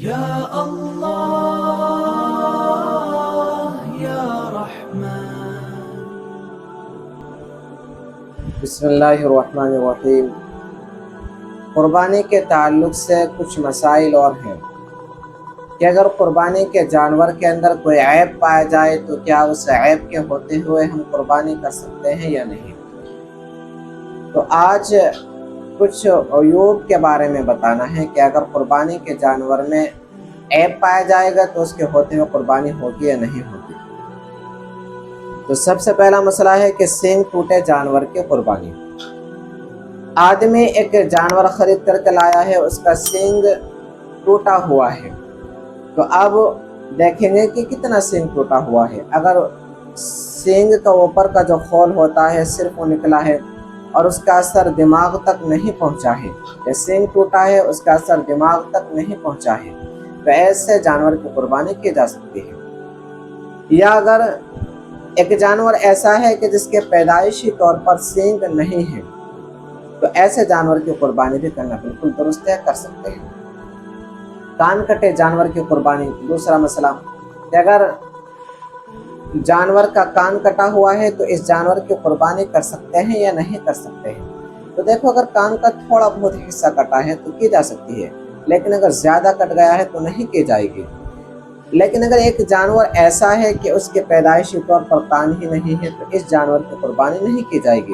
یا اللہ یا رحمان۔ بسم اللہ الرحمن الرحیم۔ قربانی کے تعلق سے کچھ مسائل اور ہیں کہ اگر قربانی کے جانور کے اندر کوئی عیب پایا جائے تو کیا اس عیب کے ہوتے ہوئے ہم قربانی کر سکتے ہیں یا نہیں۔ تو آج کچھ عیوب کے بارے میں بتانا ہے کہ اگر قربانی کے جانور میں عیب پایا جائے گا تو اس کے ہوتے ہوئے قربانی ہوگی یا نہیں ہوگی۔ تو سب سے پہلا مسئلہ ہے کہ سینگ ٹوٹے جانور کی قربانی۔ آدمی ایک جانور خرید کر کے لایا ہے، اس کا سینگ ٹوٹا ہوا ہے، تو اب دیکھیں گے کہ کتنا سینگ ٹوٹا ہوا ہے۔ اگر سینگ کا اوپر کا جو خول ہوتا ہے صرف وہ نکلا ہے اور اس کا اثر دماغ تک نہیں پہنچا ہے، یا سینگ ٹوٹا ہے اس کا اثر دماغ تک نہیں پہنچا ہے، تو ایسے جانور کی قربانی کی جا سکتی ہے۔ یا اگر ایک جانور ایسا ہے کہ جس کے پیدائشی طور پر سینگ نہیں ہے، تو ایسے جانور کی قربانی بھی کرنا بالکل درست ہے، کر سکتے ہیں۔ کان کٹے جانور کی قربانی، دوسرا مسئلہ کہ اگر جانور کا کان کٹا ہوا ہے تو اس جانور کی قربانی کر سکتے ہیں یا نہیں کر سکتے ہیں۔ تو دیکھو، اگر کان کا تھوڑا بہت حصہ کٹا ہے تو کی جا سکتی ہے، لیکن اگر زیادہ کٹ گیا ہے تو نہیں کی جائے گی۔ لیکن اگر ایک جانور ایسا ہے کہ اس کے پیدائشی طور پر کان ہی نہیں ہے تو اس جانور کی قربانی نہیں کی جائے گی۔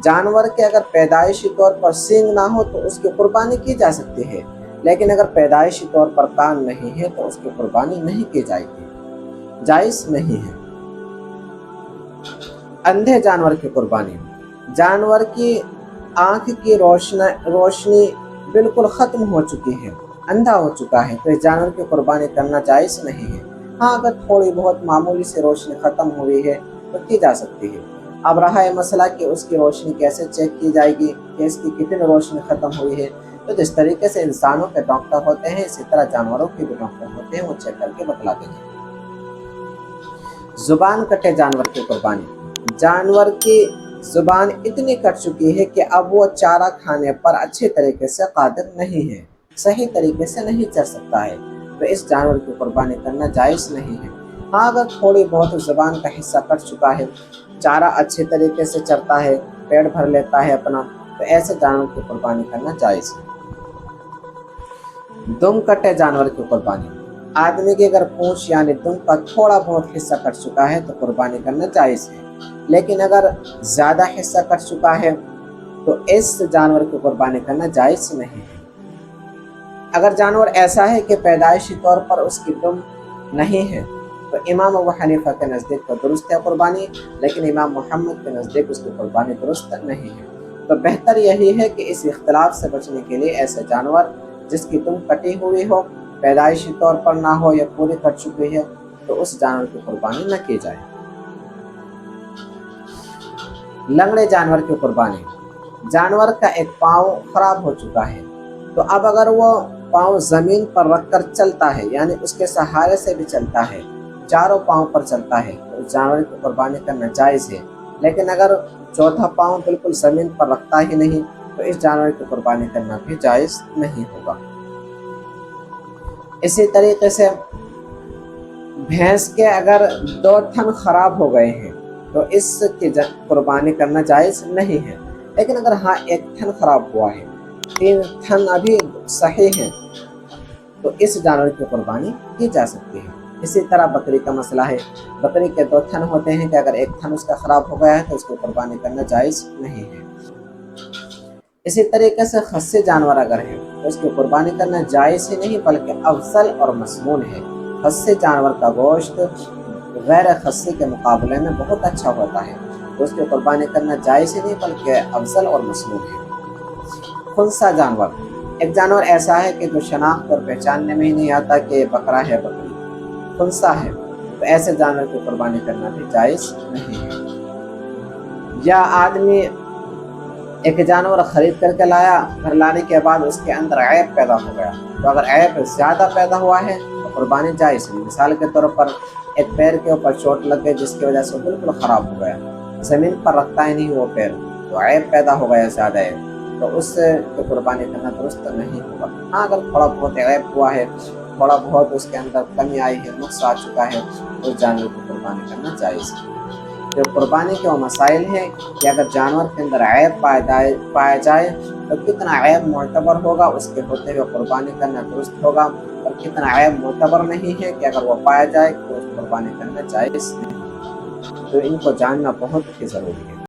جانور کے اگر پیدائشی طور پر سینگ نہ ہو تو اس کی قربانی کی جا سکتی ہے، لیکن اگر پیدائشی طور پر کان نہیں ہے تو اس کی قربانی نہیں کی جائے گی، جائز نہیں ہے۔ اندھے جانور کی قربانی، جانور کی آنکھ کی روشنی بالکل ختم ہو چکی ہے، اندھا ہو چکا ہے، تو اس جانور کی قربانی کرنا جائز نہیں ہے۔ ہاں، اگر تھوڑی بہت معمولی سے روشنی ختم ہوئی ہے تو کی جا سکتی ہے۔ اب رہا ہے مسئلہ کہ اس کی روشنی کیسے چیک کی جائے گی کہ اس کی کتنی روشنی ختم ہوئی ہے۔ تو جس طریقے سے انسانوں کے ڈاکٹر ہوتے ہیں اسی طرح جانوروں کے بھی ڈاکٹر ہوتے ہیں، وہ چیک کر کے بتلا دیں گے۔ زبان کٹے جانور کی قربانی، جانور کی زبان اتنی کٹ چکی ہے کہ اب وہ چارہ کھانے پر اچھے طریقے سے قادر نہیں ہے، صحیح طریقے سے نہیں چر سکتا ہے، تو اس جانور کی قربانی کرنا جائز نہیں ہے۔ ہاں، اگر تھوڑی بہت زبان کا حصہ کٹ چکا ہے، چارہ اچھے طریقے سے چرتا ہے، پیٹ بھر لیتا ہے اپنا، تو ایسے جانور کی قربانی کرنا جائز ہے۔ دم کٹے جانور کی قربانی، آدمی کی اگر پونچھ یعنی دم کا تھوڑا بہت حصہ کٹ چکا ہے تو قربانی کرنا جائز ہے، لیکن اگر زیادہ حصہ کٹ چکا ہے تو اس جانور کی قربانی کرنا جائز نہیں ہے۔ اگر جانور ایسا ہے کہ پیدائشی طور پر اس کی دم نہیں ہے تو امام ابو حنیفہ کے نزدیک تو درست ہے قربانی، لیکن امام محمد کے نزدیک اس کی قربانی درست نہیں ہے۔ تو بہتر یہی ہے کہ اس اختلاف سے بچنے کے لیے ایسے جانور جس کی دم کٹی ہوئی ہو، پیدائشی طور پر نہ ہو یا پوری کٹ چکی ہے، تو اس جانور کی قربانی نہ کی جائے۔ لنگڑے جانور کی قربانی، جانور کا ایک پاؤں خراب ہو چکا ہے، تو اب اگر وہ پاؤں زمین پر رکھ کر چلتا ہے، یعنی اس کے سہارے سے بھی چلتا ہے، چاروں پاؤں پر چلتا ہے، تو اس جانور کی قربانی کرنا جائز ہے۔ لیکن اگر چوتھا پاؤں بالکل زمین پر رکھتا ہی نہیں تو اس جانور کی قربانی کرنا بھی جائز نہیں ہوگا۔ اسی طریقے سے بھینس کے اگر 2 تھن خراب ہو گئے ہیں تو اس کی قربانی کرنا جائز نہیں ہے، لیکن اگر ہاں 1 تھن خراب ہوا ہے، 3 تھن ابھی صحیح ہیں، تو اس جانور کی قربانی کی جا سکتی ہے۔ اسی طرح بکری کا مسئلہ ہے، بکری کے 2 تھن ہوتے ہیں کہ اگر 1 تھن اس کا خراب ہو گیا ہے تو اس کی قربانی کرنا جائز نہیں ہے۔ اسی طریقے سے خصی جانور اگر ہے تو اس کی قربانی کرنا جائز ہی نہیں بلکہ افضل اور مسنون ہے۔ خصی جانور کا گوشت غیر خصی کے مقابلے میں بہت اچھا ہوتا ہے، تو اس کی قربانی کرنا جائز ہی نہیں بلکہ افضل اور مسنون ہے۔ خنثی جانور، ایک جانور ایسا ہے کہ جو شناخت اور پہچاننے میں ہی نہیں آتا کہ یہ بکرا ہے بکری، خنثی ہے، تو ایسے جانور کی قربانی کرنا بھی جائز نہیں ہے۔ یا آدمی ایک جانور خرید کر کے لایا، گھر لانے کے بعد اس کے اندر عیب پیدا ہو گیا، تو اگر عیب زیادہ پیدا ہوا ہے تو قربانی جائز نہیں۔ مثال کے طور پر ایک پیر کے اوپر چوٹ لگ گئی جس کی وجہ سے بالکل خراب ہو گیا، زمین پر رکھتا ہی نہیں وہ پیر، تو عیب پیدا ہو گیا زیادہ عیب، تو اس سے قربانی کرنا درست نہیں ہوگا۔ ہاں، اگر تھوڑا بہت عیب ہوا ہے تھوڑا بہت اس کے اندر کمی آئی ہے، نقص آ چکا ہے، اس جانور کو قربانی کرنا جائز ہے۔ جو قربانی کے وہ مسائل ہیں کہ اگر جانور کے اندر عیب پایا جائے تو کتنا عیب معتبر ہوگا، اس کے ہوتے ہوئے قربانی کرنا درست ہوگا، اور کتنا عیب معتبر نہیں ہے کہ اگر وہ پایا جائے تو اس قربانی کرنا جائز نہیں۔ تو ان کو جاننا بہت ہی ضروری ہے۔